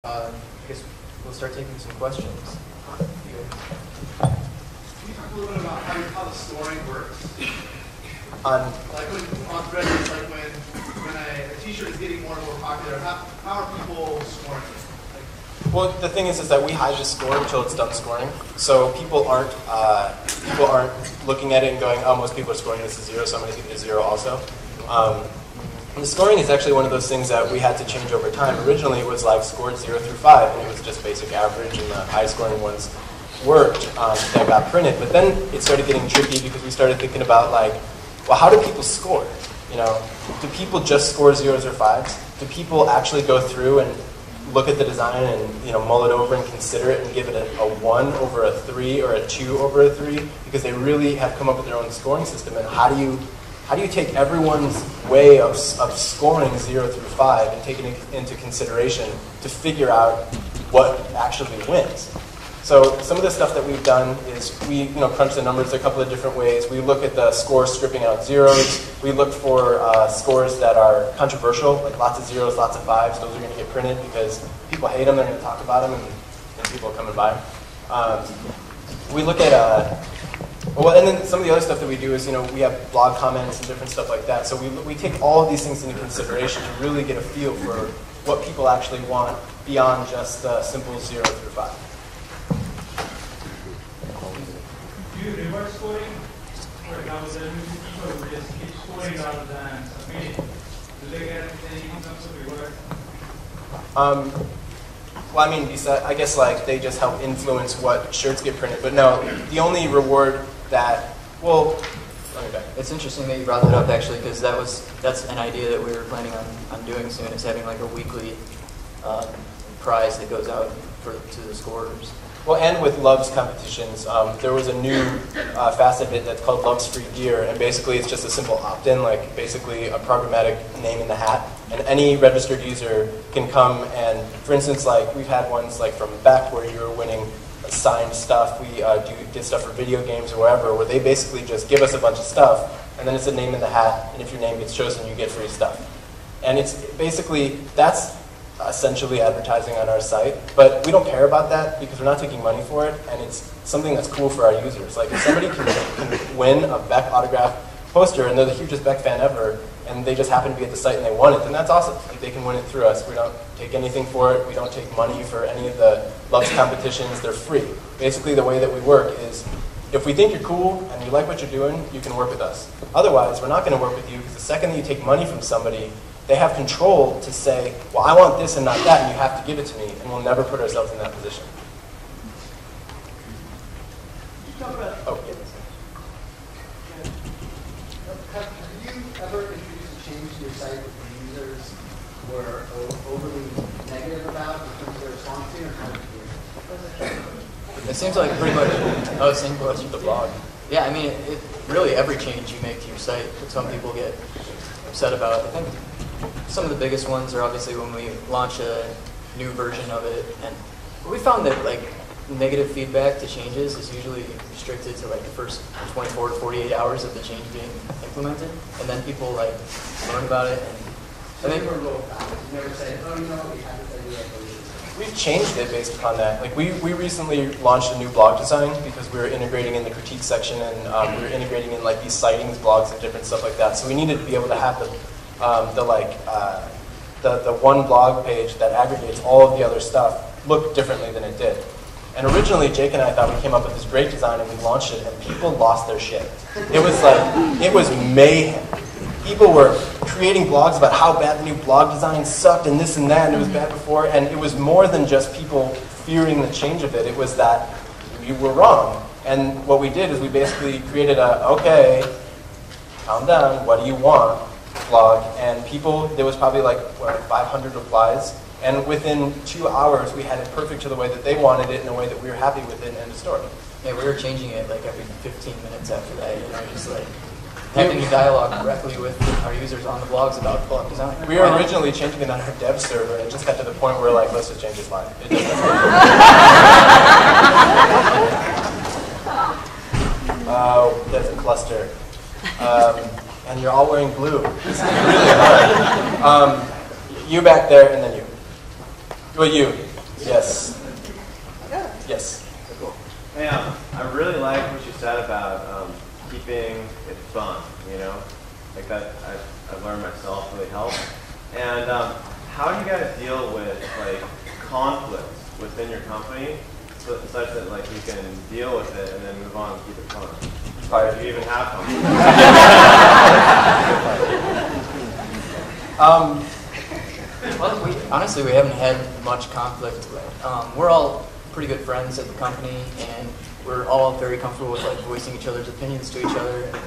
I guess we'll start taking some questions. Can you talk a little bit about how the scoring works? On Threadless, like when a t-shirt is getting more and more popular, how are people scoring it? Well, the thing is that we hide the score until it's done scoring. So people aren't looking at it and going, oh, most people are scoring this as 0, so I'm going to give it a 0 also. The scoring is actually one of those things that we had to change over time. Originally, it was like scored 0 through 5, and it was just basic average, and the high scoring ones worked that got printed. But then it started getting tricky because we started thinking about like, well, how do people score? You know, do people just score 0s or 5s? Do people actually go through and look at the design and mull it over and consider it and give it a 1 over a 3 or a 2 over a 3 because they really have come up with their own scoring system? And how do you take everyone's way of scoring 0 through 5 and take it into consideration to figure out what actually wins? So some of the stuff that we've done is we crunch the numbers a couple of different ways. We look at the score stripping out zeros. We look for scores that are controversial, like lots of 0s, lots of 5s. Those are going to get printed because people hate them, they're going to talk about them, and people are coming by. We look at well, and then some of the other stuff that we do is, we have blog comments and different stuff like that. So we take all of these things into consideration to really get a feel for what people actually want beyond just simple 0 through 5. Do you reverse scoring? For example, there will be people who just keep scoring rather than submitting. Do they get anything in terms of reverse? Well, I mean, I guess like they just help influence what shirts get printed. But no, the only reward that, well, let me back. It's interesting that you brought that up actually, because that's an idea that we were planning on doing soon, is having like a weekly prize that goes out to the scorers. Well, and with Love's competitions, there was a new facet of it that's called Love's Free Gear, and basically it's just a simple opt-in, like basically a programmatic name in the hat, and any registered user can come and, for instance, like we've had ones like from Beck where you were winning signed stuff. We did stuff for video games or wherever, where they basically just give us a bunch of stuff, and then it's a name in the hat, and if your name gets chosen, you get free stuff. And it's basically, that's essentially advertising on our site, but we don't care about that because we're not taking money for it, and it's something that's cool for our users. Like if somebody can win a Beck autograph poster and they're the hugest Beck fan ever, and they just happen to be at the site and they won it, then that's awesome. Like they can win it through us. We don't take anything for it. We don't take money for any of the Love's competitions. They're free. Basically, the way that we work is if we think you're cool and you like what you're doing, you can work with us. Otherwise, we're not going to work with you because the second that you take money from somebody, they have control to say, well, I want this and not that, and you have to give it to me, and we'll never put ourselves in that position. Talk about, oh, yeah. Have you ever introduced a change to your site that the users were overly negative about in terms of their response to, or how did you do it? It seems like pretty much, same question. The blog. Yeah, I mean, really every change you make to your site that some people get upset about. I think some of the biggest ones are obviously when we launch a new version of it, and we found that like negative feedback to changes is usually restricted to like the first 24 to 48 hours of the change being implemented, and then people like learn about it. And I think we're a little fast. You never say, oh, we had this idea. We've changed it based upon that. Like we recently launched a new blog design because we were integrating in the critique section, and we were integrating in like these sightings blogs and different stuff like that. So we needed to be able to have the one blog page that aggregates all of the other stuff look differently than it did. And originally, Jake and I thought we came up with this great design, and we launched it, and people lost their shit. It was like, it was mayhem. People were creating blogs about how bad the new blog design sucked and this and that, and it was bad before, and it was more than just people fearing the change of it. It was that you were wrong. And what we did is we basically created a, okay, calm down, what do you want blog, and people, there was probably like 500 replies, and within 2 hours we had it perfect to the way that they wanted it in a way that we were happy with it, and end of story. Yeah, we were changing it like every 15 minutes after that, just like having a dialogue directly with our users on the blogs about blog design. We were originally changing it on our dev server, and it just got to the point where we're like, let's just change this line. It just oh, there's a cluster. And you're all wearing blue. This is really hard. You back there, and then you. Well, you. Yes. Yes. Cool. Hey, I really like what you said about keeping it fun, you know? Like that, I've learned myself really helps. And how do you guys deal with like conflicts within your company such that like you can deal with it and then move on and keep it fun? Or do you even have conflicts? Well, honestly, we haven't had much conflict. We're all pretty good friends at the company, and we're all very comfortable with like voicing each other's opinions to each other. And,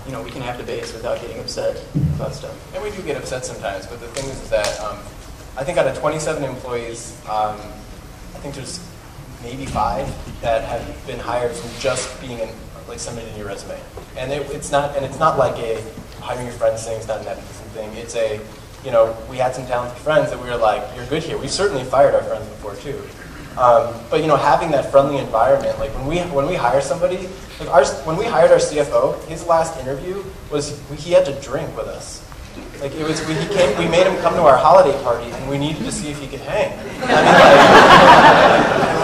you know, we can have debates without getting upset about stuff. And we do get upset sometimes, but the thing is that I think out of 27 employees, I think there's maybe 5 that have been hired from just being like submitting your resume. And it's not like a hiring your friends thing. It's not a nepotism thing. It's a, you know, we had some talented friends that we were like, you're good here. We've certainly fired our friends before too. But you know, having that friendly environment, like when we hire somebody, like when we hired our CFO, his last interview was he had to drink with us. Like it was, we made him come to our holiday party, and we needed to see if he could hang. I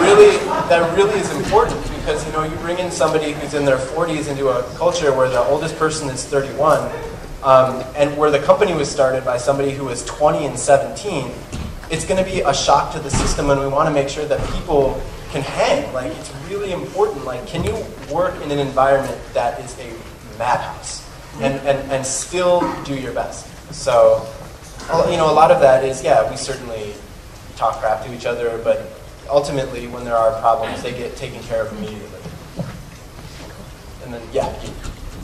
mean, like, that really is important because you know you bring in somebody who's in their 40s into a culture where the oldest person is 31, and where the company was started by somebody who was 20 and 17. It's going to be a shock to the system, and we want to make sure that people can hang. Like, it's really important. Like, can you work in an environment that is a madhouse and still do your best? So, you know, a lot of that is, yeah, we certainly talk crap to each other, but ultimately, when there are problems, they get taken care of immediately. And then, yeah.